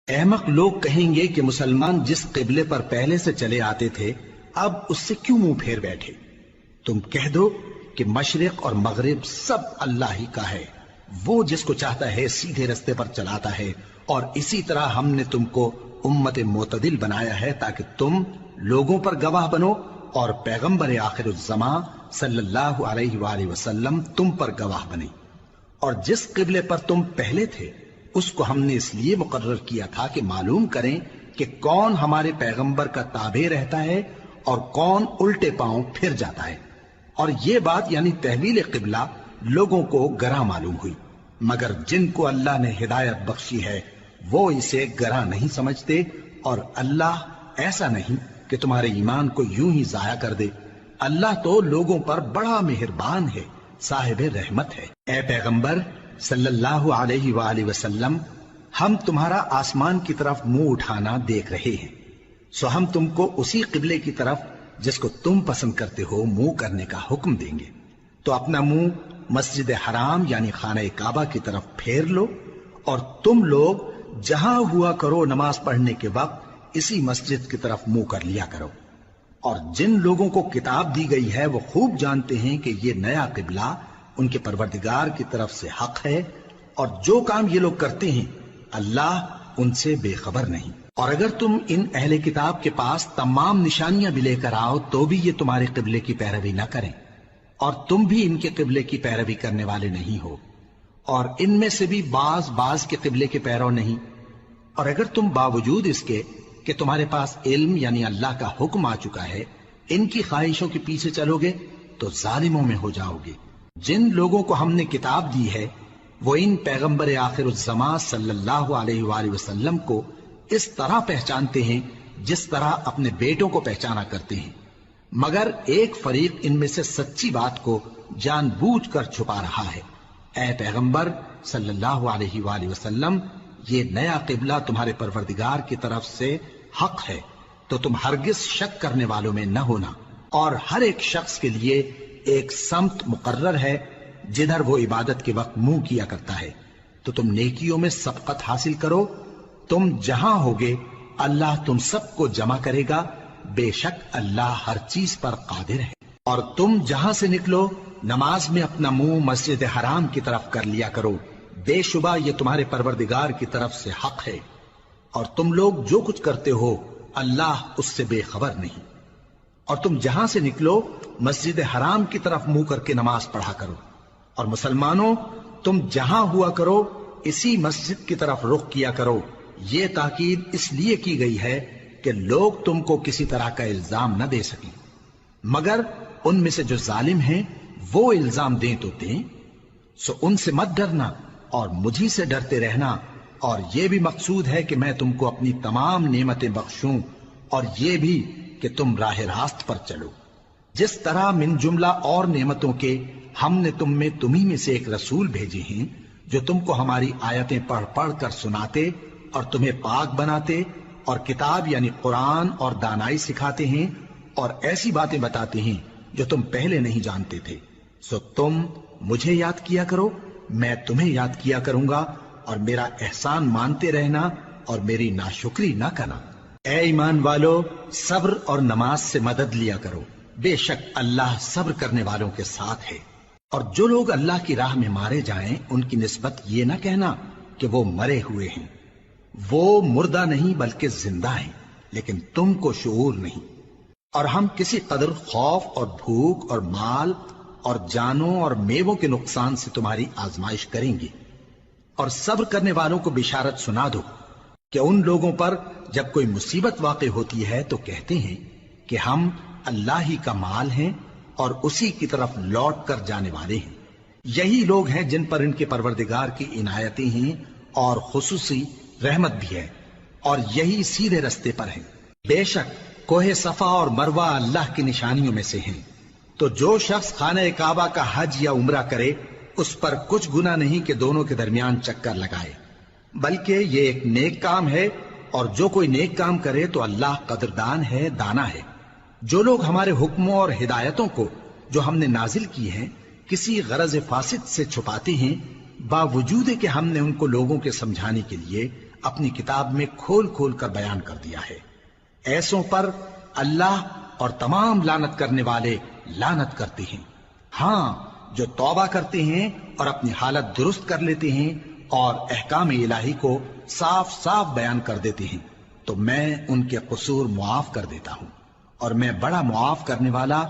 احمق لوگ کہیں گے کہ مسلمان جس قبلے پر پہلے سے چلے آتے تھے اب اس سے کیوں منہ پھیر بیٹھے؟ تم کہہ دو کہ مشرق اور مغرب سب اللہ ہی کا ہے، وہ جس کو چاہتا ہے سیدھے رستے پر چلاتا ہے، اور اسی طرح ہم نے تم کو امت معتدل بنایا ہے تاکہ تم لوگوں پر گواہ بنو اور پیغمبر آخر الزمان صلی اللہ علیہ وآلہ وسلم تم پر گواہ بنے۔ اور جس قبلے پر تم پہلے تھے اس کو ہم نے اس لیے مقرر کیا تھا کہ معلوم کریں کہ کون ہمارے پیغمبر کا تابع رہتا ہے اور کون الٹے پاؤں پھر جاتا ہے۔ اور یہ بات یعنی تحویل قبلہ لوگوں کو گراں معلوم ہوئی، مگر جن کو اللہ نے ہدایت بخشی ہے وہ اسے گراں نہیں سمجھتے، اور اللہ ایسا نہیں کہ تمہارے ایمان کو یوں ہی ضائع کر دے۔ اللہ تو لوگوں پر بڑا مہربان ہے، صاحب رحمت ہے۔ اے پیغمبر صلی اللہ علیہ وآلہ وسلم، ہم تمہارا آسمان کی طرف منہ اٹھانا دیکھ رہے ہیں، سو ہم تم کو اسی قبلے کی طرف جس کو تم پسند کرتے ہو منہ کرنے کا حکم دیں گے۔ تو اپنا منہ مسجد حرام یعنی خانہ کعبہ کی طرف پھیر لو، اور تم لوگ جہاں ہوا کرو نماز پڑھنے کے وقت اسی مسجد کی طرف منہ کر لیا کرو۔ اور جن لوگوں کو کتاب دی گئی ہے وہ خوب جانتے ہیں کہ یہ نیا قبلہ ان کے پروردگار کی طرف سے حق ہے، اور جو کام یہ لوگ کرتے ہیں اللہ ان سے بے خبر نہیں۔ اور اگر تم ان اہل کتاب کے پاس تمام نشانیاں بھی لے کر آؤ تو بھی یہ تمہارے قبلے کی پیروی نہ کریں، اور تم بھی ان کے قبلے کی پیروی کرنے والے نہیں ہو، اور ان میں سے بھی بعض کے قبلے کے پیرو نہیں۔ اور اگر تم باوجود اس کے کہ تمہارے پاس علم یعنی اللہ کا حکم آ چکا ہے ان کی خواہشوں کے پیچھے چلو گے تو ظالموں میں ہو جاؤ گے۔ جن لوگوں کو ہم نے کتاب دی ہے وہ ان پیغمبر آخر الزمان صلی اللہ علیہ وآلہ وسلم کو اس طرح پہچانتے ہیں جس طرح اپنے بیٹوں کو پہچانا کرتے ہیں، مگر ایک فریق ان میں سے سچی بات کو جان بوجھ کر چھپا رہا ہے۔ اے پیغمبر صلی اللہ علیہ وآلہ وسلم، یہ نیا قبلہ تمہارے پروردگار کی طرف سے حق ہے، تو تم ہرگز شک کرنے والوں میں نہ ہونا، اور ہر ایک شخص کے لیے ایک سمت مقرر ہے جدھر وہ عبادت کے وقت منہ کیا کرتا ہے، تو تم نیکیوں میں سبقت حاصل کرو۔ تم جہاں ہوگے اللہ تم سب کو جمع کرے گا، بے شک اللہ ہر چیز پر قادر ہے۔ اور تم جہاں سے نکلو نماز میں اپنا منہ مسجد حرام کی طرف کر لیا کرو، بے شبہ یہ تمہارے پروردگار کی طرف سے حق ہے، اور تم لوگ جو کچھ کرتے ہو اللہ اس سے بے خبر نہیں۔ اور تم جہاں سے نکلو مسجد حرام کی طرف منہ کر کے نماز پڑھا کرو، اور مسلمانوں تم جہاں ہوا کرو اسی مسجد کی طرف رخ کیا کرو۔ یہ تاکید اس لیے کی گئی ہے کہ لوگ تم کو کسی طرح کا الزام نہ دے سکیں، مگر ان میں سے جو ظالم ہیں وہ الزام دیں تو دیں، سو ان سے مت ڈرنا اور مجھی سے ڈرتے رہنا، اور یہ بھی مقصود ہے کہ میں تم کو اپنی تمام نعمتیں بخشوں، اور یہ بھی کہ تم راہ راست پر چلو۔ جس طرح من جملہ اور نعمتوں کے ہم نے تمہیں میں سے ایک رسول بھیجے ہیں جو تم کو ہماری آیتیں پڑھ پڑھ کر سناتے اور تمہیں پاک بناتے، اور کتاب یعنی قرآن اور دانائی سکھاتے ہیں، اور ایسی باتیں بتاتے ہیں جو تم پہلے نہیں جانتے تھے، سو تم مجھے یاد کیا کرو، میں تمہیں یاد کیا کروں گا، اور میرا احسان مانتے رہنا اور میری ناشکری نہ کرنا۔ اے ایمان والو، صبر اور نماز سے مدد لیا کرو، بے شک اللہ صبر کرنے والوں کے ساتھ ہے۔ اور جو لوگ اللہ کی راہ میں مارے جائیں ان کی نسبت یہ نہ کہنا کہ وہ مرے ہوئے ہیں، وہ مردہ نہیں بلکہ زندہ ہیں، لیکن تم کو شعور نہیں۔ اور ہم کسی قدر خوف اور بھوک اور مال اور جانوں اور میووں کے نقصان سے تمہاری آزمائش کریں گے، اور صبر کرنے والوں کو بشارت سنا دو کہ ان لوگوں پر جب کوئی مصیبت واقع ہوتی ہے تو کہتے ہیں کہ ہم اللہ ہی کا مال ہیں اور اسی کی طرف لوٹ کر جانے والے ہیں۔ یہی لوگ ہیں جن پر ان کے پروردگار کی عنایتیں ہیں اور خصوصی رحمت بھی ہے، اور یہی سیدھے رستے پر ہیں۔ بے شک کوہ صفا اور مروہ اللہ کی نشانیوں میں سے ہیں، تو جو شخص خانہ کعبہ کا حج یا عمرہ کرے اس پر کچھ گناہ نہیں کہ دونوں کے درمیان چکر لگائے، بلکہ یہ ایک نیک کام ہے، اور جو کوئی نیک کام کرے تو اللہ قدردان ہے، دانا ہے۔ جو لوگ ہمارے حکموں اور ہدایتوں کو جو ہم نے نازل کی ہیں کسی غرض فاسد سے چھپاتے ہیں، باوجود کہ ہم نے ان کو لوگوں کے سمجھانے کے لیے اپنی کتاب میں کھول کھول کر بیان کر دیا ہے۔ ایسوں پر اللہ اور تمام لعنت کرنے والے لعنت کرتے ہیں۔ ہاں، جو توبہ کرتے ہیں اور اپنی حالت درست کر لیتے ہیں اور احکام الہی کو صاف صاف بیان کر دیتے ہیں تو میں ان کے قصور معاف کر دیتا ہوں، اور میں بڑا معاف کرنے والا،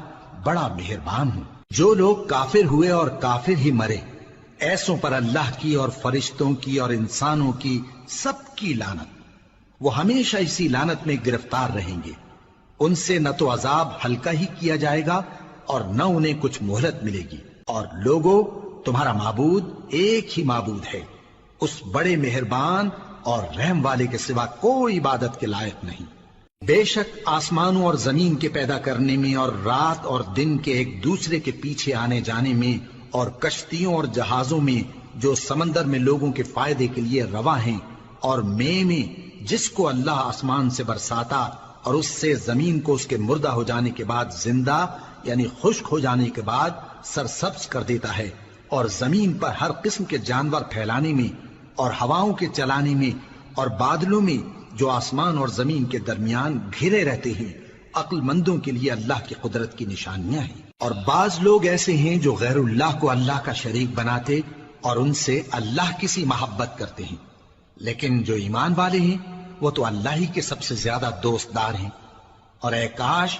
بڑا مہربان ہوں۔ جو لوگ کافر ہوئے اور کافر ہی مرے، ایسوں پر اللہ کی اور فرشتوں کی اور انسانوں کی سب کی لعنت، وہ ہمیشہ اسی لعنت میں گرفتار رہیں گے۔ ان سے نہ تو عذاب ہلکا ہی کیا جائے گا اور نہ انہیں کچھ مہلت ملے گی۔ اور لوگوں، تمہارا معبود ایک ہی معبود ہے، اس بڑے مہربان اور رحم والے کے سوا کوئی عبادت کے لائق نہیں۔ بے شک آسمانوں اور زمین کے پیدا کرنے میں اور رات اور دن کے ایک دوسرے کے پیچھے آنے جانے میں اور کشتیوں اور جہازوں میں جو سمندر میں لوگوں کے فائدے کے لیے رواں ہیں، اور میں جس کو اللہ آسمان سے برساتا اور اس سے زمین کو اس کے مردہ ہو جانے کے بعد زندہ یعنی خشک ہو جانے کے بعد سرسبز کر دیتا ہے، اور زمین پر ہر قسم کے جانور پھیلانے میں اور ہواؤں کے چلانے میں اور بادلوں میں جو آسمان اور زمین کے درمیان گھرے رہتے ہیں، عقل مندوں کے لیے اللہ کی قدرت کی نشانیاں ہیں۔ اور بعض لوگ ایسے ہیں جو غیر اللہ کو اللہ کا شریک بناتے اور ان سے اللہ کی سی محبت کرتے ہیں، لیکن جو ایمان والے ہیں وہ تو اللہ ہی کے سب سے زیادہ دوست دار ہیں۔ اور اے کاش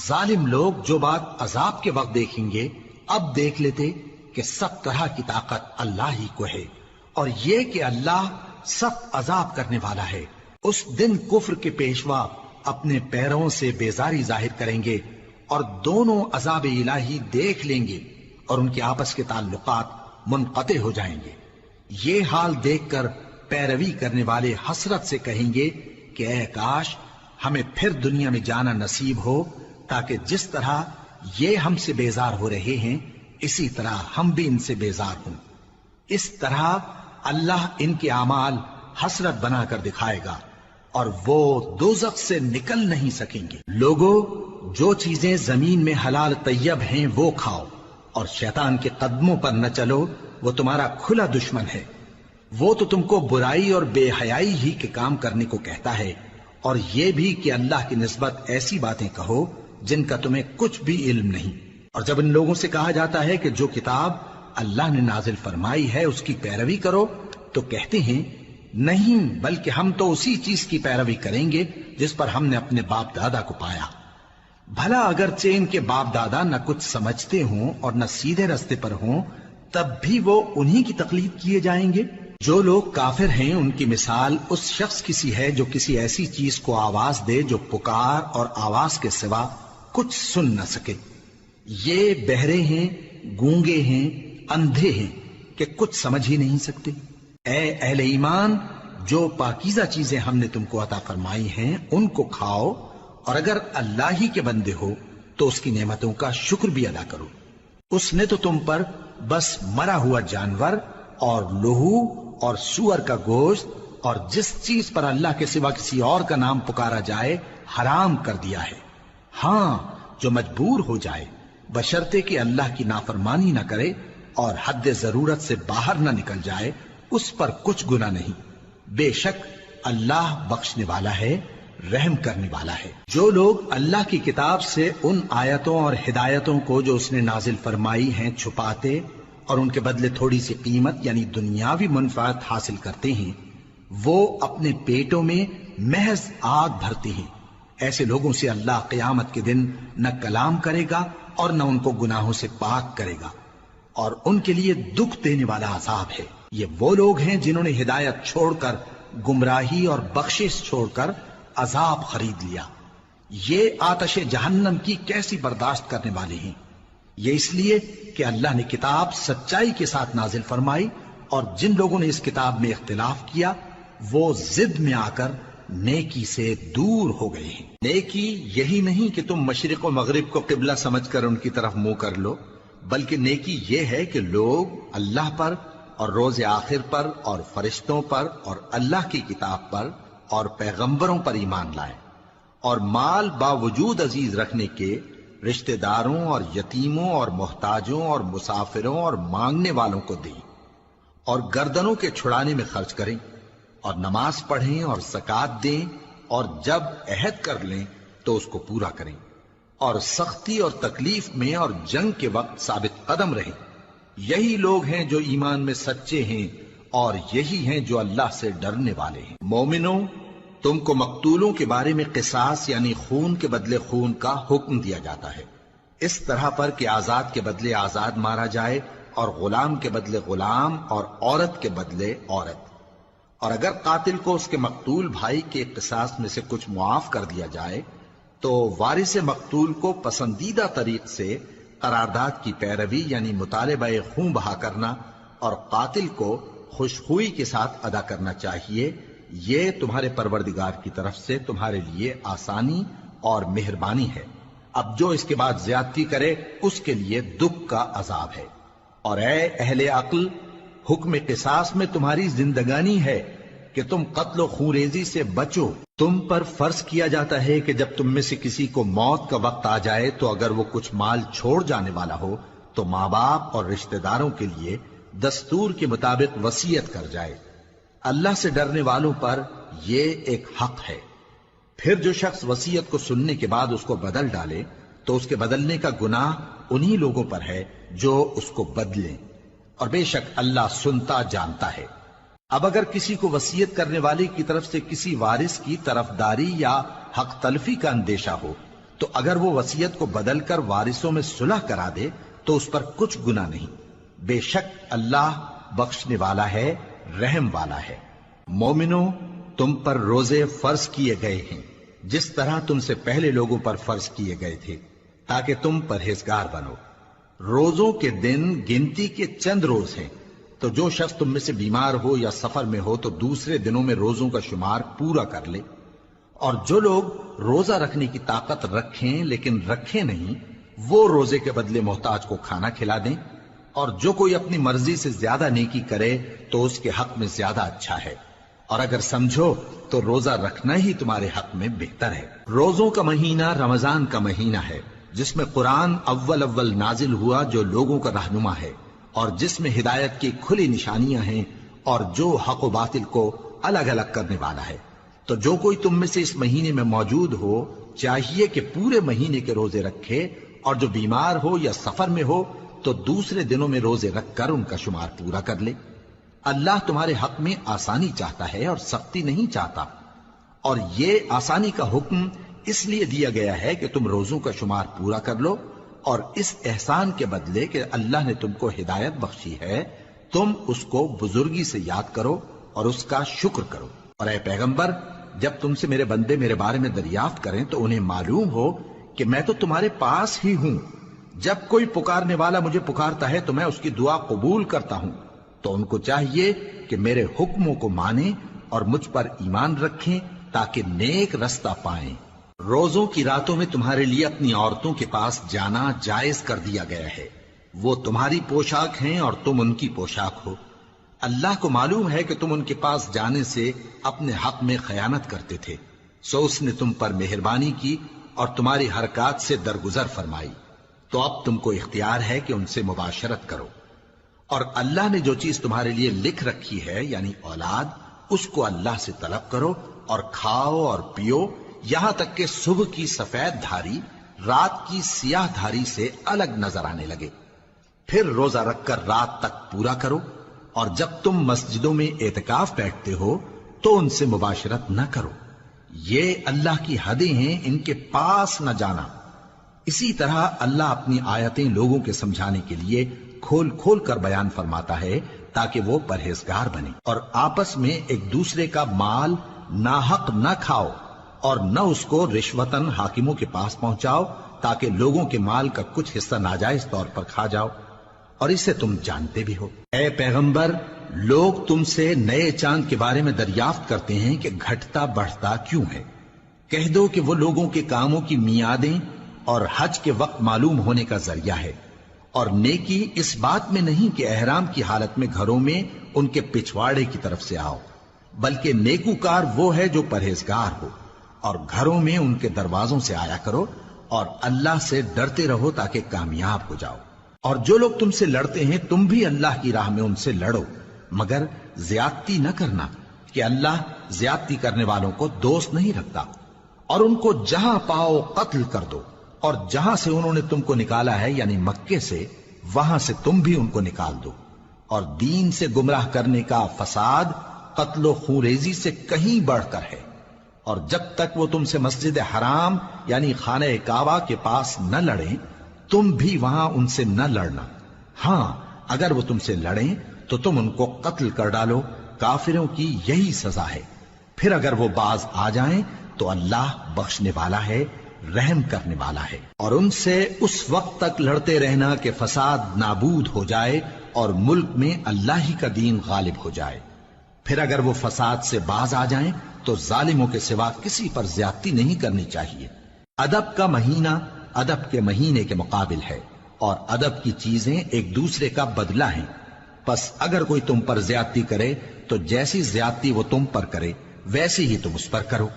ظالم لوگ جو بات عذاب کے وقت دیکھیں گے اب دیکھ لیتے کہ سب طرح کی طاقت اللہ ہی کو ہے، اور یہ کہ اللہ سخت عذاب کرنے والا ہے۔ اس دن کفر کے پیشوا اپنے پیروں سے بیزاری ظاہر کریں گے اور دونوں عذاب الہی دیکھ لیں گے اور ان کے آپس کے تعلقات منقطع ہو جائیں گے۔ یہ حال دیکھ کر پیروی کرنے والے حسرت سے کہیں گے کہ اے کاش ہمیں پھر دنیا میں جانا نصیب ہو، تاکہ جس طرح یہ ہم سے بیزار ہو رہے ہیں اسی طرح ہم بھی ان سے بیزار ہوں۔ اس طرح اللہ ان کے اعمال حسرت بنا کر دکھائے گا اور وہ دوزخ سے نکل نہیں سکیں گے۔ لوگوں، جو چیزیں زمین میں حلال طیب ہیں وہ کھاؤ، اور شیطان کے قدموں پر نہ چلو، وہ تمہارا کھلا دشمن ہے۔ وہ تو تم کو برائی اور بے حیائی ہی کے کام کرنے کو کہتا ہے، اور یہ بھی کہ اللہ کی نسبت ایسی باتیں کہو جن کا تمہیں کچھ بھی علم نہیں۔ اور جب ان لوگوں سے کہا جاتا ہے کہ جو کتاب اللہ نے نازل فرمائی ہے اس کی پیروی کرو، تو کہتے ہیں نہیں، بلکہ ہم تو اسی چیز کی پیروی کریں گے جس پر ہم نے اپنے باپ دادا کو پایا۔ بھلا اگرچہ ان کے باپ دادا نہ کچھ سمجھتے ہوں اور نہ سیدھے رستے پر ہوں، تب بھی وہ انہی کی تقلید کیے جائیں گے۔ جو لوگ کافر ہیں ان کی مثال اس شخص کی سی ہے جو کسی ایسی چیز کو آواز دے جو پکار اور آواز کے سوا کچھ سن نہ سکے۔ یہ بہرے ہیں، گونگے ہیں، اندھے ہیں کہ کچھ سمجھ ہی نہیں سکتے۔ اے اہل ایمان، جو پاکیزہ چیزیں ہم نے تم کو عطا فرمائی ہیں ان کو کھاؤ، اور اگر اللہ ہی کے بندے ہو تو اس کی نعمتوں کا شکر بھی ادا کرو۔ اس نے تو تم پر بس مرا ہوا جانور اور لہو اور سور کا گوشت اور جس چیز پر اللہ کے سوا کسی اور کا نام پکارا جائے حرام کر دیا ہے۔ ہاں، جو مجبور ہو جائے بشرطے کہ اللہ کی نافرمانی نہ کرے اور حد ضرورت سے باہر نہ نکل جائے، اس پر کچھ گناہ نہیں۔ بے شک اللہ بخشنے والا ہے، رحم کرنے والا ہے۔ جو لوگ اللہ کی کتاب سے ان آیتوں اور ہدایتوں کو جو اس نے نازل فرمائی ہیں چھپاتے اور ان کے بدلے تھوڑی سی قیمت یعنی دنیاوی منفعت حاصل کرتے ہیں، وہ اپنے پیٹوں میں محض آگ بھرتے ہیں۔ ایسے لوگوں سے اللہ قیامت کے دن نہ کلام کرے گا اور نہ ان کو گناہوں سے پاک کرے گا، اور ان کے لیے دکھ دینے والا عذاب ہے۔ یہ وہ لوگ ہیں جنہوں نے ہدایت چھوڑ کر گمراہی اور بخشش چھوڑ کر عذاب خرید لیا۔ یہ آتش جہنم کی کیسی برداشت کرنے والے ہیں۔ یہ اس لیے کہ اللہ نے کتاب سچائی کے ساتھ نازل فرمائی، اور جن لوگوں نے اس کتاب میں اختلاف کیا وہ ضد میں آ کر نیکی سے دور ہو گئے ہیں۔ نیکی یہی نہیں کہ تم مشرق و مغرب کو قبلہ سمجھ کر ان کی طرف منہ کر لو، بلکہ نیکی یہ ہے کہ لوگ اللہ پر اور روز آخر پر اور فرشتوں پر اور اللہ کی کتاب پر اور پیغمبروں پر ایمان لائیں، اور مال باوجود عزیز رکھنے کے رشتہ داروں اور یتیموں اور محتاجوں اور مسافروں اور مانگنے والوں کو دیں، اور گردنوں کے چھڑانے میں خرچ کریں، اور نماز پڑھیں اور زکات دیں، اور جب عہد کر لیں تو اس کو پورا کریں، اور سختی اور تکلیف میں اور جنگ کے وقت ثابت قدم رہیں۔ یہی لوگ ہیں جو ایمان میں سچے ہیں، اور یہی ہیں جو اللہ سے ڈرنے والے ہیں۔ مومنوں، تم کو مقتولوں کے بارے میں قصاص یعنی خون کے بدلے خون کا حکم دیا جاتا ہے، اس طرح پر کہ آزاد کے بدلے آزاد مارا جائے، اور غلام کے بدلے غلام، اور عورت کے بدلے عورت۔ اور اگر قاتل کو اس کے مقتول بھائی کے قصاص میں سے کچھ معاف کر دیا جائے تو وارث مقتول کو پسندیدہ طریق سے قرارداد کی پیروی یعنی مطالبہ خون بہا کرنا اور قاتل کو خوشخوئی کے ساتھ ادا کرنا چاہیے۔ یہ تمہارے پروردگار کی طرف سے تمہارے لیے آسانی اور مہربانی ہے۔ اب جو اس کے بعد زیادتی کرے اس کے لیے دکھ کا عذاب ہے۔ اور اے اہل عقل، حکم قصاص میں تمہاری زندگانی ہے کہ تم قتل و خونریزی سے بچو۔ تم پر فرض کیا جاتا ہے کہ جب تم میں سے کسی کو موت کا وقت آ جائے تو اگر وہ کچھ مال چھوڑ جانے والا ہو تو ماں باپ اور رشتہ داروں کے لیے دستور کے مطابق وصیت کر جائے۔ اللہ سے ڈرنے والوں پر یہ ایک حق ہے۔ پھر جو شخص وصیت کو سننے کے بعد اس کو بدل ڈالے تو اس کے بدلنے کا گناہ انہی لوگوں پر ہے جو اس کو بدلیں، اور بے شک اللہ سنتا جانتا ہے۔ اب اگر کسی کو وصیت کرنے والے کی طرف سے کسی وارث کی طرفداری یا حق تلفی کا اندیشہ ہو تو اگر وہ وصیت کو بدل کر وارثوں میں صلح کرا دے تو اس پر کچھ گناہ نہیں، بے شک اللہ بخشنے والا ہے، رحم والا ہے۔ مومنوں، تم پر روزے فرض کیے گئے ہیں جس طرح تم سے پہلے لوگوں پر فرض کیے گئے تھے تاکہ تم پرہیزگار بنو۔ روزوں کے دن گنتی کے چند روز ہیں، تو جو شخص تم میں سے بیمار ہو یا سفر میں ہو تو دوسرے دنوں میں روزوں کا شمار پورا کر لے۔ اور جو لوگ روزہ رکھنے کی طاقت رکھیں لیکن رکھیں نہیں، وہ روزے کے بدلے محتاج کو کھانا کھلا دیں۔ اور جو کوئی اپنی مرضی سے زیادہ نیکی کرے تو اس کے حق میں زیادہ اچھا ہے، اور اگر سمجھو تو روزہ رکھنا ہی تمہارے حق میں بہتر ہے۔ روزوں کا مہینہ رمضان کا مہینہ ہے جس میں قرآن اول نازل ہوا، جو لوگوں کا رہنما ہے اور جس میں ہدایت کی کھلی نشانیاں ہیں، اور جو حق و باطل کو الگ الگ کرنے والا ہے۔ تو جو کوئی تم میں سے اس مہینے میں موجود ہو چاہیے کہ پورے مہینے کے روزے رکھے، اور جو بیمار ہو یا سفر میں ہو تو دوسرے دنوں میں روزے رکھ کر ان کا شمار پورا کر لے۔ اللہ تمہارے حق میں آسانی چاہتا ہے اور سختی نہیں چاہتا، اور یہ آسانی کا حکم اس لیے دیا گیا ہے کہ تم روزوں کا شمار پورا کر لو، اور اس احسان کے بدلے کہ اللہ نے تم کو ہدایت بخشی ہے تم اس کو بزرگی سے یاد کرو اور اس کا شکر کرو۔ اور اے پیغمبر، جب تم سے میرے بندے میرے بارے میں دریافت کریں تو انہیں معلوم ہو کہ میں تو تمہارے پاس ہی ہوں۔ جب کوئی پکارنے والا مجھے پکارتا ہے تو میں اس کی دعا قبول کرتا ہوں، تو ان کو چاہیے کہ میرے حکموں کو مانیں اور مجھ پر ایمان رکھیں تاکہ نیک رستہ پائیں۔ روزوں کی راتوں میں تمہارے لیے اپنی عورتوں کے پاس جانا جائز کر دیا گیا ہے، وہ تمہاری پوشاک ہیں اور تم ان کی پوشاک ہو۔ اللہ کو معلوم ہے کہ تم ان کے پاس جانے سے اپنے حق میں خیانت کرتے تھے، سو اس نے تم پر مہربانی کی اور تمہاری حرکات سے درگزر فرمائی، تو اب تم کو اختیار ہے کہ ان سے مباشرت کرو۔ اور اللہ نے جو چیز تمہارے لیے لکھ رکھی ہے یعنی اولاد، اس کو اللہ سے طلب کرو اور کھاؤ اور پیو یہاں تک کہ صبح کی سفید دھاری رات کی سیاہ دھاری سے الگ نظر آنے لگے، پھر روزہ رکھ کر رات تک پورا کرو۔ اور جب تم مسجدوں میں اعتکاف بیٹھتے ہو تو ان سے مباشرت نہ کرو، یہ اللہ کی حدیں ہیں، ان کے پاس نہ جانا۔ اسی طرح اللہ اپنی آیتیں لوگوں کے سمجھانے کے لیے کھول کھول کر بیان فرماتا ہے تاکہ وہ پرہیزگار بنے۔ اور آپس میں ایک دوسرے کا مال ناحق نہ کھاؤ، اور نہ اس کو رشوتاً حاکموں کے پاس پہنچاؤ تاکہ لوگوں کے مال کا کچھ حصہ ناجائز طور پر کھا جاؤ، اور اسے تم جانتے بھی ہو۔ اے پیغمبر، لوگ تم سے نئے چاند کے بارے میں دریافت کرتے ہیں کہ گھٹتا بڑھتا کیوں ہے۔ کہہ دو کہ وہ لوگوں کے کاموں کی میعادیں اور حج کے وقت معلوم ہونے کا ذریعہ ہے، اور نیکی اس بات میں نہیں کہ احرام کی حالت میں گھروں میں ان کے پچھواڑے کی طرف سے آؤ، بلکہ نیکوکار وہ ہے جو پرہیزگار ہو، اور گھروں میں ان کے دروازوں سے آیا کرو، اور اللہ سے ڈرتے رہو تاکہ کامیاب ہو جاؤ۔ اور جو لوگ تم سے لڑتے ہیں تم بھی اللہ کی راہ میں ان سے لڑو، مگر زیادتی نہ کرنا، کہ اللہ زیادتی کرنے والوں کو دوست نہیں رکھتا، اور ان کو جہاں پاؤ قتل کر دو، اور جہاں سے انہوں نے تم کو نکالا ہے یعنی مکے سے، وہاں سے تم بھی ان کو نکال دو۔ اور دین سے گمراہ کرنے کا فساد قتل و خونریزی سے کہیں بڑھ کر ہے، اور جب تک وہ تم سے مسجد حرام یعنی خانہ کعبہ کے پاس نہ لڑیں تم بھی وہاں ان سے نہ لڑنا۔ ہاں اگر وہ تم سے لڑیں تو تم ان کو قتل کر ڈالو، کافروں کی یہی سزا ہے۔ پھر اگر وہ باز آ جائیں تو اللہ بخشنے والا ہے، رحم کرنے والا ہے۔ اور ان سے اس وقت تک لڑتے رہنا کہ فساد نابود ہو جائے اور ملک میں اللہ ہی کا دین غالب ہو جائے۔ پھر اگر وہ فساد سے باز آ جائیں تو ظالموں کے سوا کسی پر زیادتی نہیں کرنی چاہیے۔ ادب کا مہینہ ادب کے مہینے کے مقابل ہے، اور ادب کی چیزیں ایک دوسرے کا بدلہ ہیں۔ پس اگر کوئی تم پر زیادتی کرے تو جیسی زیادتی وہ تم پر کرے ویسی ہی تم اس پر کرو،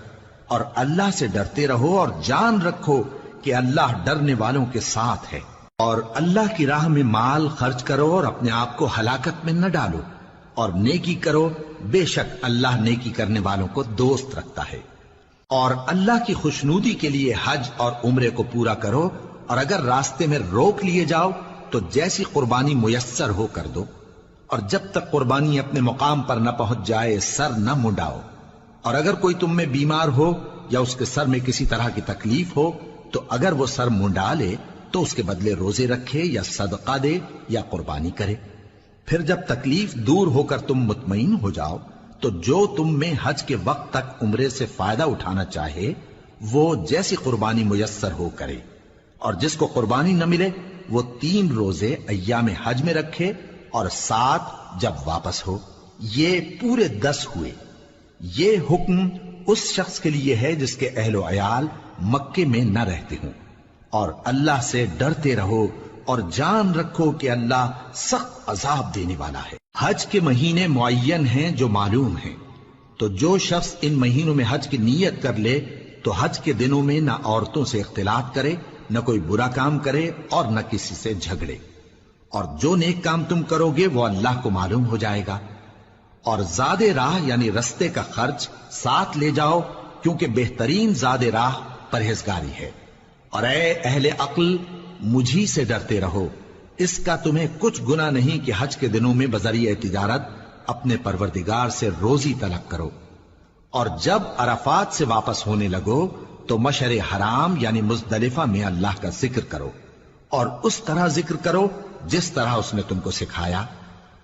اور اللہ سے ڈرتے رہو اور جان رکھو کہ اللہ ڈرنے والوں کے ساتھ ہے۔ اور اللہ کی راہ میں مال خرچ کرو اور اپنے آپ کو ہلاکت میں نہ ڈالو، اور نیکی کرو، بے شک اللہ نیکی کرنے والوں کو دوست رکھتا ہے۔ اور اللہ کی خوشنودی کے لیے حج اور عمرے کو پورا کرو، اور اگر راستے میں روک لیے جاؤ تو جیسی قربانی میسر ہو کر دو، اور جب تک قربانی اپنے مقام پر نہ پہنچ جائے سر نہ منڈاؤ۔ اور اگر کوئی تم میں بیمار ہو یا اس کے سر میں کسی طرح کی تکلیف ہو تو اگر وہ سر منڈا لے تو اس کے بدلے روزے رکھے یا صدقہ دے یا قربانی کرے۔ پھر جب تکلیف دور ہو کر تم مطمئن ہو جاؤ تو جو تم میں حج کے وقت تک عمرے سے فائدہ اٹھانا چاہے وہ جیسی قربانی میسر ہو کرے، اور جس کو قربانی نہ ملے وہ 3 روزے ایام حج میں رکھے اور 7 جب واپس ہو، یہ پورے 10 ہوئے۔ یہ حکم اس شخص کے لیے ہے جس کے اہل و عیال مکے میں نہ رہتے ہوں۔ اور اللہ سے ڈرتے رہو اور جان رکھو کہ اللہ سخت عذاب دینے والا ہے۔ حج کے مہینے معین ہیں جو معلوم ہیں، تو جو شخص ان مہینوں میں حج کی نیت کر لے تو حج کے دنوں میں نہ عورتوں سے اختلاط کرے، نہ کوئی برا کام کرے اور نہ کسی سے جھگڑے۔ اور جو نیک کام تم کرو گے وہ اللہ کو معلوم ہو جائے گا۔ اور زاد راہ یعنی رستے کا خرچ ساتھ لے جاؤ، کیونکہ بہترین زاد راہ پرہیزگاری ہے۔ اور اے اہل عقل مجھی سے ڈرتے رہو، اس کا تمہیں کچھ گناہ نہیں کہ حج کے دنوں میں بذریعہ تجارت اپنے پروردگار سے روزی طلب کرو۔ اور جب عرفات سے واپس ہونے لگو تو مشعر حرام یعنی مزدلفہ میں اللہ کا ذکر کرو، اور اس طرح ذکر کرو جس طرح اس نے تم کو سکھایا،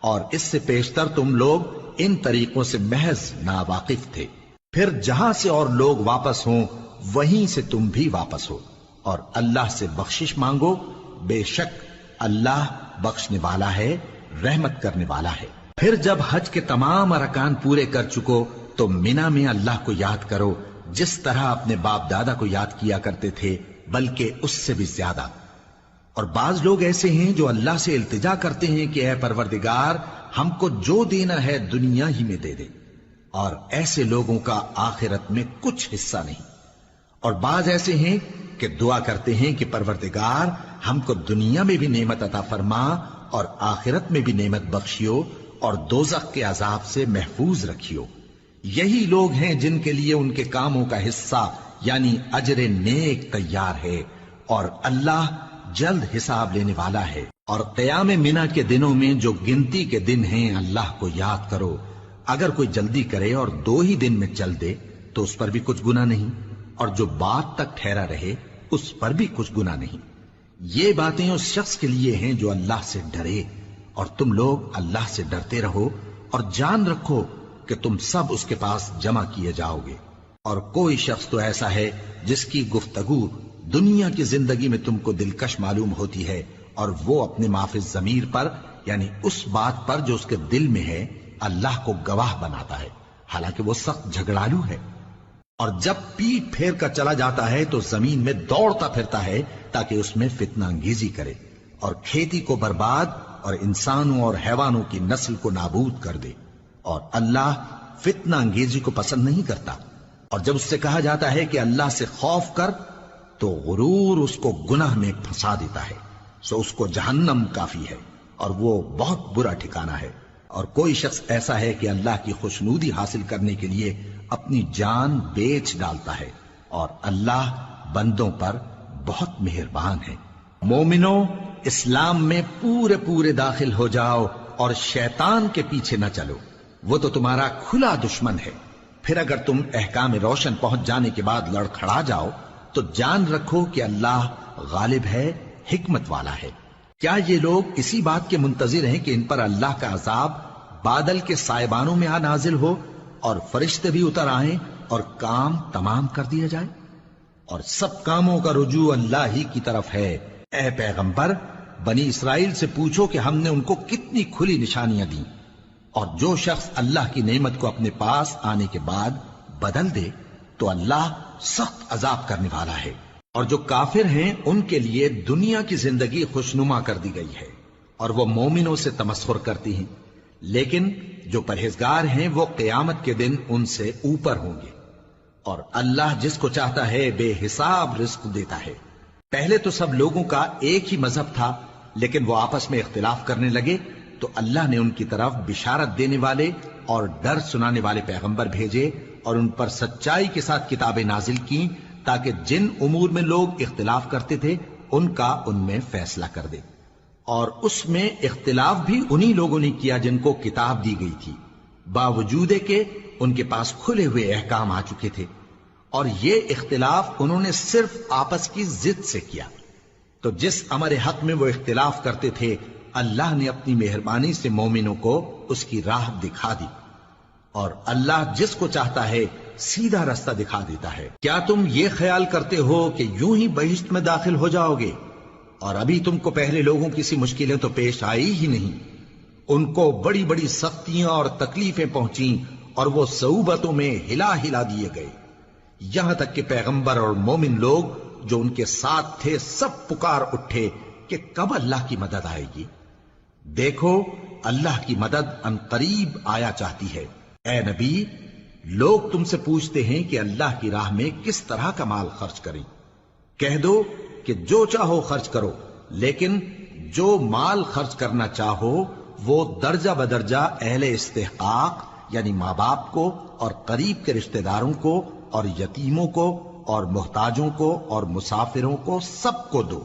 اور اس سے پیشتر تم لوگ ان طریقوں سے محض ناواقف تھے۔ پھر جہاں سے اور لوگ واپس ہوں وہیں سے تم بھی واپس ہو، اور اللہ سے بخشش مانگو، بے شک اللہ بخشنے والا ہے، رحمت کرنے والا ہے۔ پھر جب حج کے تمام ارکان پورے کر چکو تو مینا میں اللہ کو یاد کرو جس طرح اپنے باپ دادا کو یاد کیا کرتے تھے، بلکہ اس سے بھی زیادہ۔ اور بعض لوگ ایسے ہیں جو اللہ سے التجا کرتے ہیں کہ اے پروردگار ہم کو جو دینا ہے دنیا ہی میں دے دے، اور ایسے لوگوں کا آخرت میں کچھ حصہ نہیں۔ اور بعض ایسے ہیں کہ دعا کرتے ہیں کہ پروردگار ہم کو دنیا میں بھی نعمت عطا فرما اور آخرت میں بھی نعمت بخشیو اور دوزخ کے عذاب سے محفوظ رکھیو۔ یہی لوگ ہیں جن کے لیے ان کے کاموں کا حصہ یعنی اجر نیک تیار ہے، اور اللہ جلد حساب لینے والا ہے۔ اور قیام منا کے دنوں میں جو گنتی کے دن ہیں اللہ کو یاد کرو، اگر کوئی جلدی کرے اور 2 ہی دن میں چل دے تو اس پر بھی کچھ گناہ نہیں، اور جو بات تک ٹھہرا رہے اس پر بھی کچھ گناہ نہیں۔ یہ باتیں اس شخص کے لیے ہیں جو اللہ سے ڈرے، اور تم لوگ اللہ سے ڈرتے رہو اور جان رکھو کہ تم سب اس کے پاس جمع کیے جاؤ گے۔ اور کوئی شخص تو ایسا ہے جس کی گفتگو دنیا کی زندگی میں تم کو دلکش معلوم ہوتی ہے، اور وہ اپنے معافی ضمیر پر یعنی اس بات پر جو اس کے دل میں ہے اللہ کو گواہ بناتا ہے، حالانکہ وہ سخت جھگڑالو ہے۔ اور جب پیٹ پھیر کر چلا جاتا ہے تو زمین میں دوڑتا پھرتا ہے تاکہ اس میں فتنہ انگیزی کرے اور کھیتی کو برباد اور انسانوں اور حیوانوں کی نسل کو نابود کر دے، اور اللہ فتنہ انگیزی کو پسند نہیں کرتا۔ اور جب اس سے کہا جاتا ہے کہ اللہ سے خوف کر تو غرور اس کو گناہ میں پھنسا دیتا ہے، سو اس کو جہنم کافی ہے اور وہ بہت برا ٹھکانہ ہے۔ اور کوئی شخص ایسا ہے کہ اللہ کی خوشنودی حاصل کرنے کے لیے اپنی جان بیچ ڈالتا ہے، اور اللہ بندوں پر بہت مہربان ہے۔ مومنو، اسلام میں پورے پورے داخل ہو جاؤ اور شیطان کے پیچھے نہ چلو، وہ تو تمہارا کھلا دشمن ہے۔ پھر اگر تم احکام روشن پہنچ جانے کے بعد لڑکھڑا جاؤ تو جان رکھو کہ اللہ غالب ہے، حکمت والا ہے۔ کیا یہ لوگ اسی بات کے منتظر ہیں کہ ان پر اللہ کا عذاب بادل کے سائبانوں میں نازل ہو اور فرشتے بھی اتر آئیں اور کام تمام کر دیا جائے؟ اور سب کاموں کا رجوع اللہ ہی کی طرف ہے۔ اے پیغمبر، بنی اسرائیل سے پوچھو کہ ہم نے ان کو کتنی کھلی نشانیاں دیں، اور جو شخص اللہ کی نعمت کو اپنے پاس آنے کے بعد بدل دے تو اللہ سخت عذاب کرنے والا ہے۔ اور جو کافر ہیں ان کے لیے دنیا کی زندگی خوشنما کر دی گئی ہے، اور وہ مومنوں سے تمسخر کرتی ہیں، لیکن جو پرہیزگار ہیں وہ قیامت کے دن ان سے اوپر ہوں گے۔ اور اللہ جس کو چاہتا ہے بے حساب رزق دیتا ہے۔ پہلے تو سب لوگوں کا ایک ہی مذہب تھا، لیکن وہ آپس میں اختلاف کرنے لگے تو اللہ نے ان کی طرف بشارت دینے والے اور ڈر سنانے والے پیغمبر بھیجے، اور ان پر سچائی کے ساتھ کتابیں نازل کی تاکہ جن امور میں لوگ اختلاف کرتے تھے ان کا ان میں فیصلہ کر دے۔ اور اس میں اختلاف بھی انہی لوگوں نے کیا جن کو کتاب دی گئی تھی، باوجود کہ ان کے پاس کھلے ہوئے احکام آ چکے تھے، اور یہ اختلاف انہوں نے صرف آپس کی ضد سے کیا۔ تو جس امر حق میں وہ اختلاف کرتے تھے اللہ نے اپنی مہربانی سے مومنوں کو اس کی راہ دکھا دی، اور اللہ جس کو چاہتا ہے سیدھا رستہ دکھا دیتا ہے۔ کیا تم یہ خیال کرتے ہو کہ یوں ہی بہشت میں داخل ہو جاؤ گے، اور ابھی تم کو پہلے لوگوں کی سی مشکلیں تو پیش آئی ہی نہیں؟ ان کو بڑی بڑی سختیاں اور تکلیفیں پہنچیں، اور وہ صعوبتوں میں ہلا ہلا دیے گئے، یہاں تک کہ پیغمبر اور مومن لوگ جو ان کے ساتھ تھے سب پکار اٹھے کہ کب اللہ کی مدد آئے گی۔ دیکھو اللہ کی مدد ان قریب آیا چاہتی ہے۔ اے نبی، لوگ تم سے پوچھتے ہیں کہ اللہ کی راہ میں کس طرح کا مال خرچ کریں۔ کہہ دو کہ جو چاہو خرچ کرو، لیکن جو مال خرچ کرنا چاہو وہ درجہ بدرجہ اہل استحقاق یعنی ماں باپ کو اور قریب کے رشتہ داروں کو اور یتیموں کو اور محتاجوں کو اور مسافروں کو سب کو دو،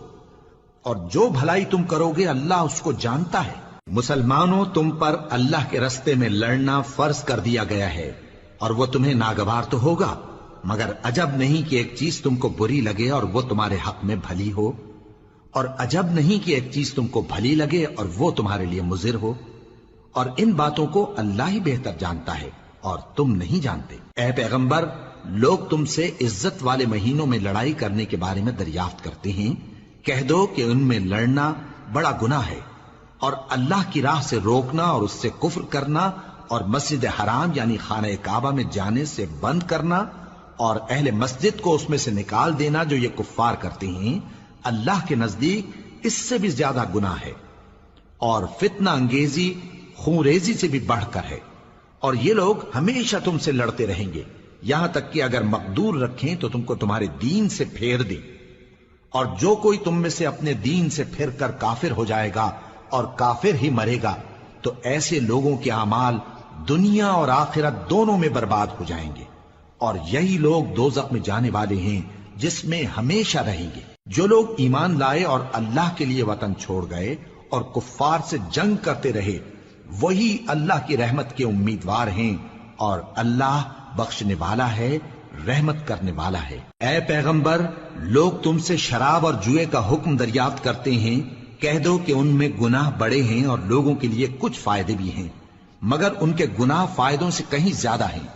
اور جو بھلائی تم کرو گے اللہ اس کو جانتا ہے۔ مسلمانوں، تم پر اللہ کے رستے میں لڑنا فرض کر دیا گیا ہے، اور وہ تمہیں ناگوار تو ہوگا، مگر عجب نہیں کہ ایک چیز تم کو بری لگے اور وہ تمہارے حق میں بھلی ہو، اور عجب نہیں کہ ایک چیز تم کو بھلی لگے اور وہ تمہارے لیے مضر ہو، اور ان باتوں کو اللہ ہی بہتر جانتا ہے اور تم نہیں جانتے۔ اے پیغمبر، لوگ تم سے عزت والے مہینوں میں لڑائی کرنے کے بارے میں دریافت کرتے ہیں، کہہ دو کہ ان میں لڑنا بڑا گناہ ہے، اور اللہ کی راہ سے روکنا اور اس سے کفر کرنا اور مسجد حرام یعنی خانہ کعبہ میں جانے سے بند کرنا اور اہل مسجد کو اس میں سے نکال دینا جو یہ کفار کرتے ہیں، اللہ کے نزدیک اس سے بھی زیادہ گناہ ہے، اور فتنہ انگیزی خون ریزی سے بھی بڑھ کر ہے۔ اور یہ لوگ ہمیشہ تم سے لڑتے رہیں گے، یہاں تک کہ اگر مقدور رکھیں تو تم کو تمہارے دین سے پھیر دیں، اور جو کوئی تم میں سے اپنے دین سے پھر کر کافر ہو جائے گا اور کافر ہی مرے گا تو ایسے لوگوں کے اعمال دنیا اور آخرت دونوں میں برباد ہو جائیں گے، اور یہی لوگ دوزخ میں جانے والے ہیں جس میں ہمیشہ رہیں گے۔ جو لوگ ایمان لائے اور اللہ کے لیے وطن چھوڑ گئے اور کفار سے جنگ کرتے رہے وہی اللہ کی رحمت کے امیدوار ہیں، اور اللہ بخشنے والا ہے، رحمت کرنے والا ہے۔ اے پیغمبر، لوگ تم سے شراب اور جوئے کا حکم دریافت کرتے ہیں، کہہ دو کہ ان میں گناہ بڑے ہیں اور لوگوں کے لیے کچھ فائدے بھی ہیں، مگر ان کے گناہ فائدوں سے کہیں زیادہ ہیں۔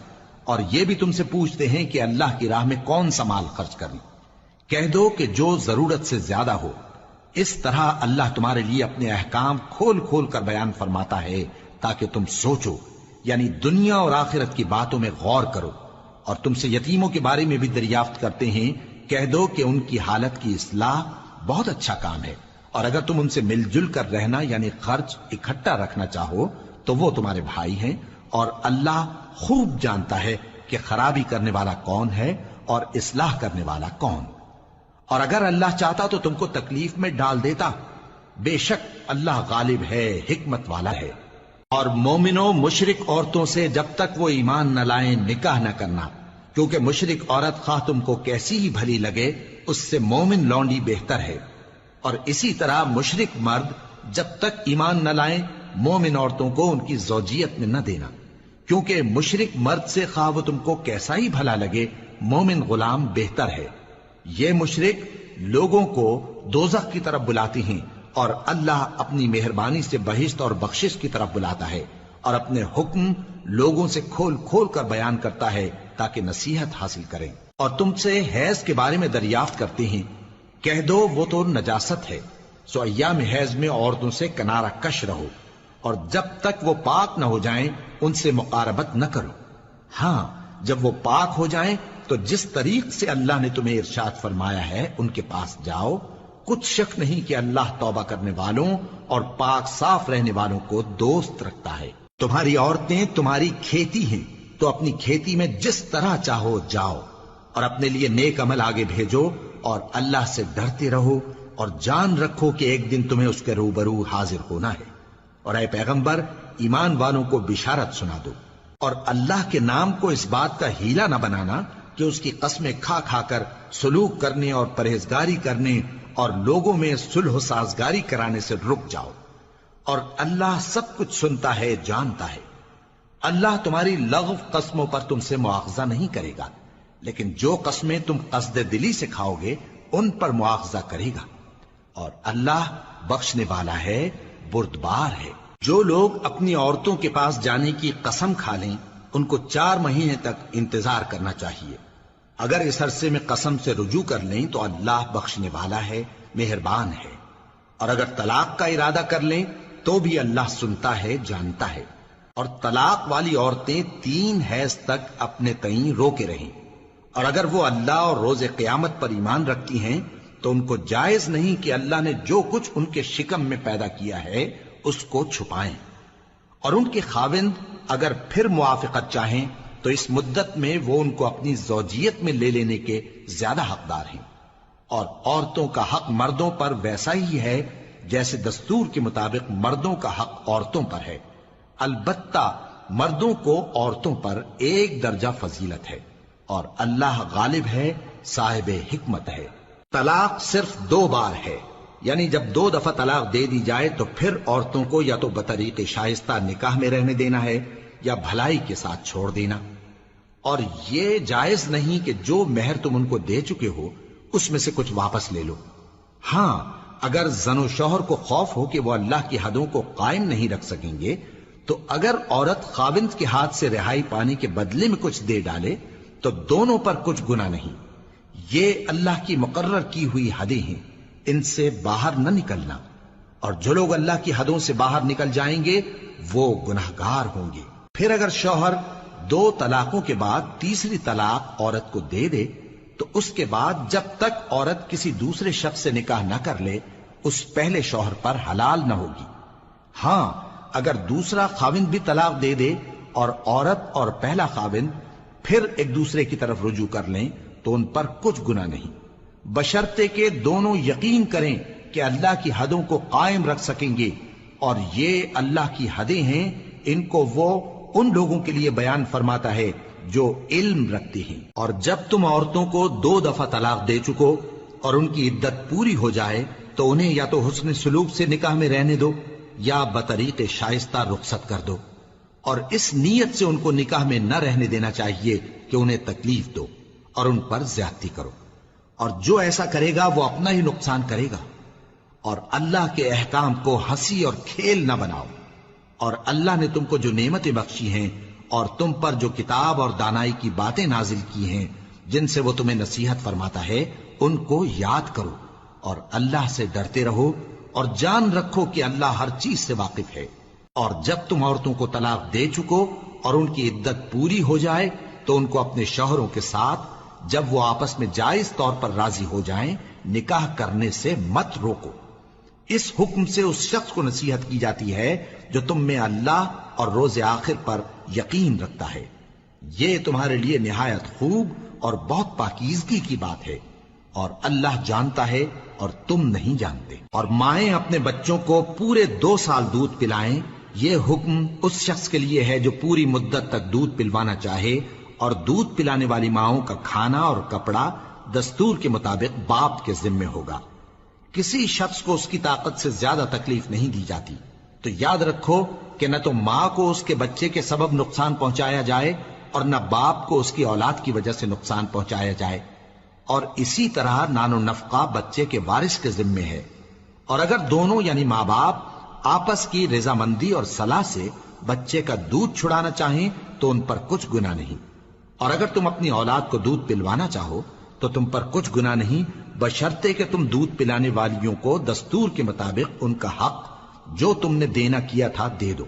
اور یہ بھی تم سے پوچھتے ہیں کہ اللہ کی راہ میں کون سا مال خرچ کریں، کہہ دو کہ جو ضرورت سے زیادہ ہو۔ اس طرح اللہ تمہارے لیے اپنے احکام کھول کھول کر بیان فرماتا ہے تاکہ تم سوچو، یعنی دنیا اور آخرت کی باتوں میں غور کرو۔ اور تم سے یتیموں کے بارے میں بھی دریافت کرتے ہیں، کہہ دو کہ ان کی حالت کی اصلاح بہت اچھا کام ہے، اور اگر تم ان سے مل جل کر رہنا یعنی خرچ اکٹھا رکھنا چاہو تو وہ تمہارے بھائی ہیں، اور اللہ خوب جانتا ہے کہ خرابی کرنے والا کون ہے اور اصلاح کرنے والا کون۔ اور اگر اللہ چاہتا تو تم کو تکلیف میں ڈال دیتا، بے شک اللہ غالب ہے، حکمت والا ہے۔ اور مومنوں مشرک عورتوں سے جب تک وہ ایمان نہ لائیں نکاح نہ کرنا، کیونکہ مشرک عورت خواہ تم کو کیسی ہی بھلی لگے اس سے مومن لونڈی بہتر ہے۔ اور اسی طرح مشرک مرد جب تک ایمان نہ لائیں مومن عورتوں کو ان کی زوجیت میں نہ دینا، کیونکہ مشرک مرد سے خواہ وہ تم کو کیسا ہی بھلا لگے مومن غلام بہتر ہے۔ یہ مشرک لوگوں کو دوزخ کی طرف بلاتی ہیں، اور اللہ اپنی مہربانی سے بہشت اور بخشش کی طرف بلاتا ہے، اور اپنے حکم لوگوں سے کھول کھول کر بیان کرتا ہے تاکہ نصیحت حاصل کریں۔ اور تم سے حیض کے بارے میں دریافت کرتے ہیں، کہہ دو وہ تو نجاست ہے، سو ایام حیض میں عورتوں سے کنارہ کش رہو، اور جب تک وہ پاک نہ ہو جائیں ان سے مقاربت نہ کرو۔ ہاں جب وہ پاک ہو جائیں تو جس طریق سے اللہ نے تمہیں ارشاد فرمایا ہے ان کے پاس جاؤ، کچھ شک نہیں کہ اللہ توبہ کرنے والوں اور پاک صاف رہنے والوں کو دوست رکھتا ہے۔ تمہاری عورتیں تمہاری کھیتی ہیں، تو اپنی کھیتی میں جس طرح چاہو جاؤ، اور اپنے لیے نیک عمل آگے بھیجو، اور اللہ سے ڈرتے رہو، اور جان رکھو کہ ایک دن تمہیں اس کے روبرو حاضر ہونا ہے۔ اور اے پیغمبر ایمان والوں کو بشارت سنا دو، اور اللہ کے نام کو اس بات کا ہیلا نہ بنانا کہ اس کی قسمیں کھا کھا کر سلوک کرنے اور پرہیزگاری کرنے اور لوگوں میں صلح و سازگاری کرانے سے رک جاؤ، اور اللہ سب کچھ سنتا ہے جانتا ہے۔ اللہ تمہاری لغو قسموں پر تم سے مواخذہ نہیں کرے گا، لیکن جو قسمیں تم قصد دلی سے کھاؤ گے ان پر مواخذہ کرے گا، اور اللہ بخشنے والا ہے بردبار ہے۔ جو لوگ اپنی عورتوں کے پاس جانے کی قسم کھا لیں ان کو 4 مہینے تک انتظار کرنا چاہیے۔ اگر اس عرصے میں قسم سے رجوع کر لیں تو اللہ بخشنے والا ہے، مہربان ہے، اور اگر طلاق کا ارادہ کر لیں تو بھی اللہ سنتا ہے جانتا ہے۔ اور طلاق والی عورتیں 3 حیض تک اپنے تئیں روکے رہیں، اور اگر وہ اللہ اور روز قیامت پر ایمان رکھتی ہیں تو ان کو جائز نہیں کہ اللہ نے جو کچھ ان کے شکم میں پیدا کیا ہے اس کو چھپائیں، اور ان کے خاوند اگر پھر موافقت چاہیں تو اس مدت میں وہ ان کو اپنی زوجیت میں لے لینے کے زیادہ حقدار ہیں۔ اور عورتوں کا حق مردوں پر ویسا ہی ہے جیسے دستور کے مطابق مردوں کا حق عورتوں پر ہے، البتہ مردوں کو عورتوں پر 1 درجہ فضیلت ہے، اور اللہ غالب ہے، صاحب حکمت ہے۔ طلاق صرف 2 بار ہے، یعنی جب 2 دفعہ طلاق دے دی جائے تو پھر عورتوں کو یا تو بطریق شائستہ نکاح میں رہنے دینا ہے یا بھلائی کے ساتھ چھوڑ دینا، اور یہ جائز نہیں کہ جو مہر تم ان کو دے چکے ہو اس میں سے کچھ واپس لے لو۔ ہاں اگر زن و شوہر کو خوف ہو کہ وہ اللہ کی حدوں کو قائم نہیں رکھ سکیں گے تو اگر عورت خاوند کے ہاتھ سے رہائی پانے کے بدلے میں کچھ دے ڈالے تو دونوں پر کچھ گناہ نہیں۔ یہ اللہ کی مقرر کی ہوئی حدیں ہیں، ان سے باہر نہ نکلنا، اور جو لوگ اللہ کی حدوں سے باہر نکل جائیں گے وہ گناہگار ہوں گے۔ پھر اگر شوہر 2 طلاقوں کے بعد تیسری طلاق عورت کو دے دے تو اس کے بعد جب تک عورت کسی دوسرے شخص سے نکاح نہ کر لے اس پہلے شوہر پر حلال نہ ہوگی۔ ہاں اگر دوسرا خاوند بھی طلاق دے دے اور عورت اور پہلا خاوند پھر ایک دوسرے کی طرف رجوع کر لیں تو ان پر کچھ گناہ نہیں، بشرطے کہ دونوں یقین کریں کہ اللہ کی حدوں کو قائم رکھ سکیں گے، اور یہ اللہ کی حدیں ہیں، ان کو وہ ان لوگوں کے لیے بیان فرماتا ہے جو علم رکھتے ہیں۔ اور جب تم عورتوں کو 2 دفعہ طلاق دے چکو اور ان کی عدت پوری ہو جائے تو انہیں یا تو حسن سلوک سے نکاح میں رہنے دو یا بطریق شائستہ رخصت کر دو، اور اس نیت سے ان کو نکاح میں نہ رہنے دینا چاہیے کہ انہیں تکلیف دو اور ان پر زیادتی کرو، اور جو ایسا کرے گا وہ اپنا ہی نقصان کرے گا۔ اور اللہ کے احکام کو ہنسی اور کھیل نہ بناؤ، اور اللہ نے تم کو جو نعمتیں بخشی ہیں اور تم پر جو کتاب اور دانائی کی باتیں نازل کی ہیں جن سے وہ تمہیں نصیحت فرماتا ہے ان کو یاد کرو، اور اللہ سے ڈرتے رہو، اور جان رکھو کہ اللہ ہر چیز سے واقف ہے۔ اور جب تم عورتوں کو طلاق دے چکو اور ان کی عدت پوری ہو جائے تو ان کو اپنے شوہروں کے ساتھ جب وہ آپس میں جائز طور پر راضی ہو جائیں نکاح کرنے سے مت روکو۔ اس حکم سے اس شخص کو نصیحت کی جاتی ہے جو تم میں اللہ اور روز آخر پر یقین رکھتا ہے۔ یہ تمہارے لیے نہایت خوب اور بہت پاکیزگی کی بات ہے، اور اللہ جانتا ہے اور تم نہیں جانتے۔ اور مائیں اپنے بچوں کو پورے 2 سال دودھ پلائیں یہ حکم اس شخص کے لیے ہے جو پوری مدت تک دودھ پلوانا چاہے، اور دودھ پلانے والی ماؤں کا کھانا اور کپڑا دستور کے مطابق باپ کے ذمے ہوگا۔ کسی شخص کو اس کی طاقت سے زیادہ تکلیف نہیں دی جاتی، تو یاد رکھو کہ نہ تو ماں کو اس کے بچے کے سبب نقصان پہنچایا جائے اور نہ باپ کو اس کی اولاد کی وجہ سے نقصان پہنچایا جائے، اور اسی طرح نان و نفقہ بچے کے وارث کے ذمے ہے۔ اور اگر دونوں یعنی ماں باپ آپس کی رضامندی اور صلاح سے بچے کا دودھ چھڑانا چاہیں تو ان پر کچھ گناہ نہیں، اور اگر تم اپنی اولاد کو دودھ پلوانا چاہو تو تم پر کچھ گناہ نہیں، بشرطے کہ تم دودھ پلانے والیوں کو دستور کے مطابق ان کا حق جو تم نے دینا کیا تھا دے دو،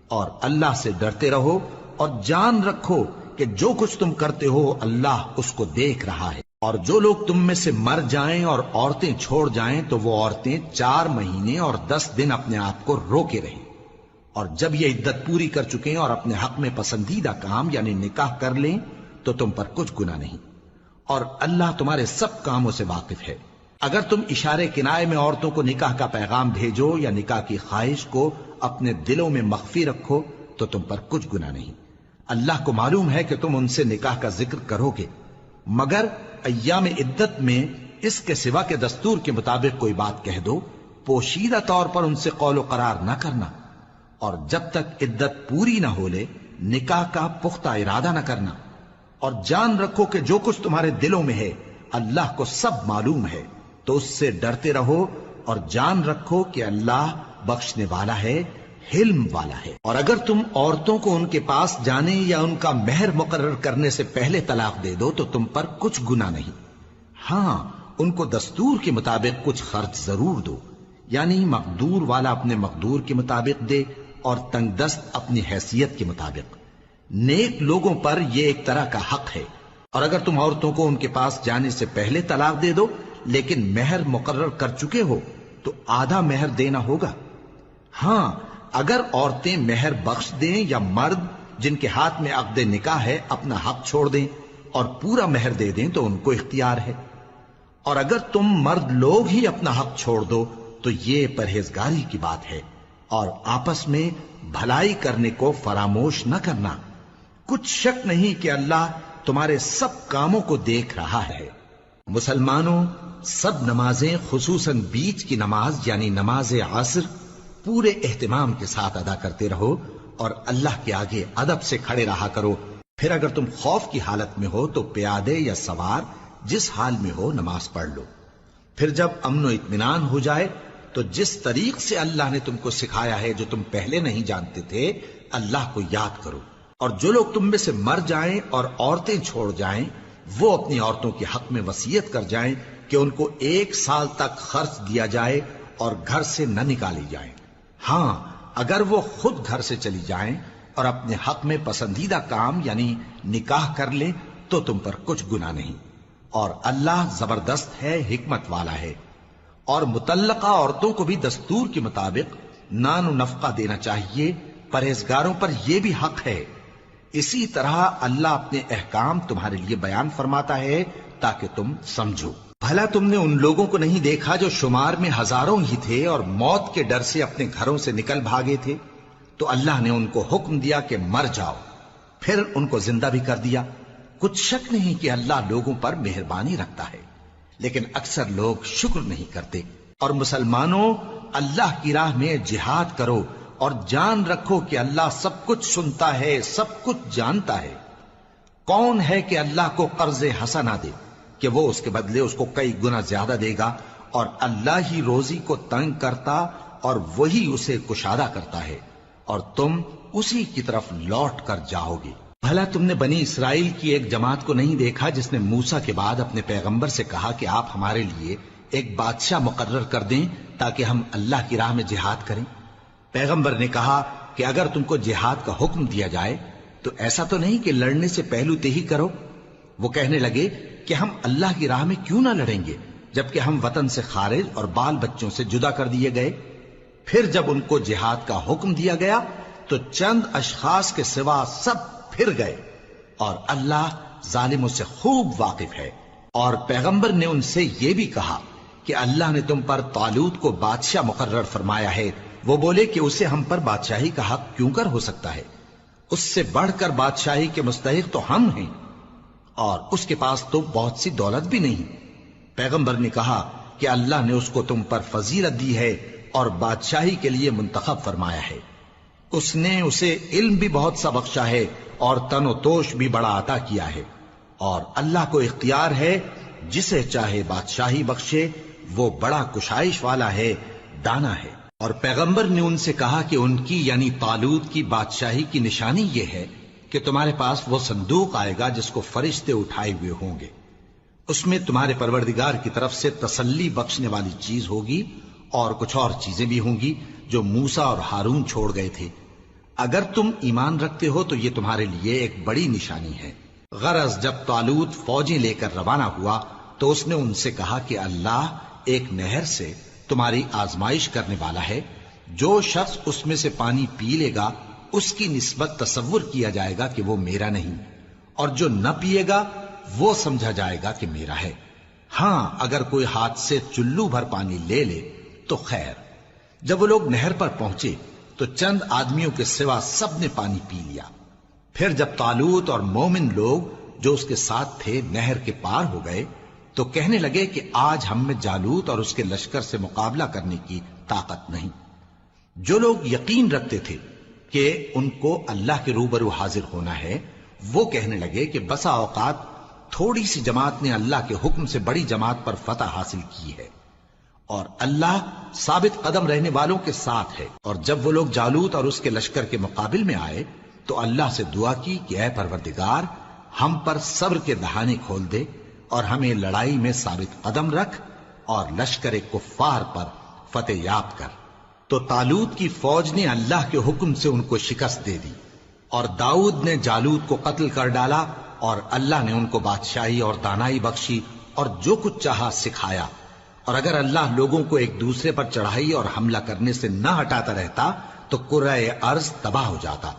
اور اللہ سے ڈرتے رہو اور جان رکھو کہ جو کچھ تم کرتے ہو اللہ اس کو دیکھ رہا ہے۔ اور جو لوگ تم میں سے مر جائیں اور عورتیں چھوڑ جائیں تو وہ عورتیں 4 مہینے اور 10 دن اپنے آپ کو روکے رہیں، اور جب یہ عدت پوری کر چکیں اور اپنے حق میں پسندیدہ کام یعنی نکاح کر لیں تو تم پر کچھ گناہ نہیں، اور اللہ تمہارے سب کاموں سے واقف ہے۔ اگر تم اشارے کنائے میں عورتوں کو نکاح کا پیغام بھیجو یا نکاح کی خواہش کو اپنے دلوں میں مخفی رکھو تو تم پر کچھ گناہ نہیں۔ اللہ کو معلوم ہے کہ تم ان سے نکاح کا ذکر کرو گے، مگر ایام عدت میں اس کے سوا کے دستور کے مطابق کوئی بات کہہ دو، پوشیدہ طور پر ان سے قول و قرار نہ کرنا، اور جب تک عدت پوری نہ ہو لے نکاح کا پختہ ارادہ نہ کرنا، اور جان رکھو کہ جو کچھ تمہارے دلوں میں ہے اللہ کو سب معلوم ہے، تو اس سے ڈرتے رہو اور جان رکھو کہ اللہ بخشنے والا ہے، حلم والا ہے۔ اور اگر تم عورتوں کو ان کے پاس جانے یا ان کا مہر مقرر کرنے سے پہلے طلاق دے دو تو تم پر کچھ گناہ نہیں، ہاں ان کو دستور کے مطابق کچھ خرچ ضرور دو، یعنی مقدور والا اپنے مقدور کے مطابق دے اور تنگ دست اپنی حیثیت کے مطابق۔ نیک لوگوں پر یہ ایک طرح کا حق ہے۔ اور اگر تم عورتوں کو ان کے پاس جانے سے پہلے طلاق دے دو لیکن مہر مقرر کر چکے ہو تو آدھا مہر دینا ہوگا۔ ہاں اگر عورتیں مہر بخش دیں یا مرد جن کے ہاتھ میں عقد نکاح ہے اپنا حق چھوڑ دیں اور پورا مہر دے دیں تو ان کو اختیار ہے، اور اگر تم مرد لوگ ہی اپنا حق چھوڑ دو تو یہ پرہیزگاری کی بات ہے، اور آپس میں بھلائی کرنے کو فراموش نہ کرنا۔ کچھ شک نہیں کہ اللہ تمہارے سب کاموں کو دیکھ رہا ہے۔ مسلمانوں، سب نمازیں خصوصاً بیچ کی نماز یعنی نماز عصر پورے اہتمام کے ساتھ ادا کرتے رہو اور اللہ کے آگے ادب سے کھڑے رہا کرو۔ پھر اگر تم خوف کی حالت میں ہو تو پیادے یا سوار جس حال میں ہو نماز پڑھ لو۔ پھر جب امن و اطمینان ہو جائے تو جس طریق سے اللہ نے تم کو سکھایا ہے جو تم پہلے نہیں جانتے تھے اللہ کو یاد کرو۔ اور جو لوگ تم میں سے مر جائیں اور عورتیں چھوڑ جائیں وہ اپنی عورتوں کے حق میں وصیت کر جائیں کہ ان کو 1 سال تک خرچ دیا جائے اور گھر سے نہ نکالی جائیں، ہاں اگر وہ خود گھر سے چلی جائیں اور اپنے حق میں پسندیدہ کام یعنی نکاح کر لیں تو تم پر کچھ گناہ نہیں، اور اللہ زبردست ہے، حکمت والا ہے۔ اور مطلقہ عورتوں کو بھی دستور کے مطابق نان و نفقہ دینا چاہیے، پرہیزگاروں پر یہ بھی حق ہے۔ اسی طرح اللہ اپنے احکام تمہارے لیے بیان فرماتا ہے تاکہ تم سمجھو۔ بھلا تم نے ان لوگوں کو نہیں دیکھا جو شمار میں ہزاروں ہی تھے اور موت کے ڈر سے اپنے گھروں سے نکل بھاگے تھے، تو اللہ نے ان کو حکم دیا کہ مر جاؤ، پھر ان کو زندہ بھی کر دیا۔ کچھ شک نہیں کہ اللہ لوگوں پر مہربانی رکھتا ہے، لیکن اکثر لوگ شکر نہیں کرتے۔ اور مسلمانوں، اللہ کی راہ میں جہاد کرو اور جان رکھو کہ اللہ سب کچھ سنتا ہے، سب کچھ جانتا ہے۔ کون ہے کہ اللہ کو قرض حسنہ دے کہ وہ اس کے بدلے اس کو کئی گنا زیادہ دے گا، اور اللہ ہی روزی کو تنگ کرتا اور وہی اسے کشادہ کرتا ہے، اور تم اسی کی طرف لوٹ کر جاؤ گے۔ بھلا تم نے بنی اسرائیل کی ایک جماعت کو نہیں دیکھا جس نے موسیٰ کے بعد اپنے پیغمبر سے کہا کہ آپ ہمارے لیے ایک بادشاہ مقرر کر دیں تاکہ ہم اللہ کی راہ میں جہاد کریں؟ پیغمبر نے کہا کہ اگر تم کو جہاد کا حکم دیا جائے تو ایسا تو نہیں کہ لڑنے سے پہلو تہی کرو۔ وہ کہنے لگے کہ ہم اللہ کی راہ میں کیوں نہ لڑیں گے جبکہ ہم وطن سے خارج اور بال بچوں سے جدا کر دیے گئے۔ پھر جب ان کو جہاد کا حکم دیا گیا تو چند اشخاص کے سوا سب پھر گئے، اور اللہ ظالموں سے خوب واقف ہے۔ اور پیغمبر نے ان سے یہ بھی کہا کہ اللہ نے تم پر طالوت کو بادشاہ مقرر فرمایا ہے وہ بولے کہ اسے ہم پر بادشاہی کا حق کیوں کر ہو سکتا ہے؟ اس سے بڑھ کر بادشاہی کے مستحق تو ہم ہیں، اور اس کے پاس تو بہت سی دولت بھی نہیں۔ پیغمبر نے کہا کہ اللہ نے اس کو تم پر فضیلت دی ہے اور بادشاہی کے لیے منتخب فرمایا ہے۔ اس نے اسے علم بھی بہت سا بخشا ہے اور تن و توش بھی بڑا عطا کیا ہے، اور اللہ کو اختیار ہے جسے چاہے بادشاہی بخشے، وہ بڑا کشائش والا ہے، دانا ہے۔ اور پیغمبر نے ان سے کہا کہ ان کی یعنی طالوت کی بادشاہی کی نشانی یہ ہے کہ تمہارے پاس وہ صندوق آئے گا جس کو فرشتے اٹھائے ہوئے ہوں گے، اس میں تمہارے پروردگار کی طرف سے تسلی بخشنے والی چیز ہوگی اور کچھ اور چیزیں بھی ہوں گی جو موسیٰ اور ہارون چھوڑ گئے تھے۔ اگر تم ایمان رکھتے ہو تو یہ تمہارے لیے ایک بڑی نشانی ہے۔ غرض جب طالوت فوجیں لے کر روانہ ہوا تو اس نے ان سے کہا کہ اللہ ایک نہر سے تمہاری آزمائش کرنے والا ہے، جو شخص اس میں سے پانی پی لے گا اس کی نسبت تصور کیا جائے گا کہ وہ میرا نہیں، اور جو نہ پیے گا وہ سمجھا جائے گا کہ میرا ہے۔ ہاں اگر کوئی ہاتھ سے چلو بھر پانی لے لے تو خیر۔ جب وہ لوگ نہر پر پہنچے تو چند آدمیوں کے سوا سب نے پانی پی لیا۔ پھر جب طالوت اور مومن لوگ جو اس کے ساتھ تھے نہر کے پار ہو گئے تو کہنے لگے کہ آج ہم میں جالوت اور اس کے لشکر سے مقابلہ کرنے کی طاقت نہیں۔ جو لوگ یقین رکھتے تھے کہ ان کو اللہ کے روبرو حاضر ہونا ہے، وہ کہنے لگے کہ بسا اوقات تھوڑی سی جماعت نے اللہ کے حکم سے بڑی جماعت پر فتح حاصل کی ہے، اور اللہ ثابت قدم رہنے والوں کے ساتھ ہے۔ اور جب وہ لوگ جالوت اور اس کے لشکر کے مقابل میں آئے تو اللہ سے دعا کی کہ اے پروردگار، ہم پر صبر کے دہانے کھول دے اور ہمیں لڑائی میں ثابت قدم رکھ اور لشکر کفار پر فتح یاب کر۔ تو طالوت کی فوج نے اللہ کے حکم سے ان کو شکست دے دی، اور داؤد نے جالوت کو قتل کر ڈالا، اور اللہ نے ان کو بادشاہی اور دانائی بخشی اور جو کچھ چاہا سکھایا۔ اور اگر اللہ لوگوں کو ایک دوسرے پر چڑھائی اور حملہ کرنے سے نہ ہٹاتا رہتا تو کرۂ ارض تباہ ہو جاتا،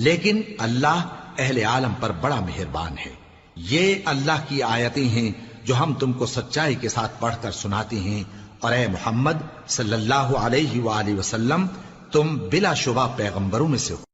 لیکن اللہ اہل عالم پر بڑا مہربان ہے۔ یہ اللہ کی آیتیں ہیں جو ہم تم کو سچائی کے ساتھ پڑھ کر سناتے ہیں، اور اے محمد صلی اللہ علیہ وآلہ وسلم تم بلا شبہ پیغمبروں میں سے ہو۔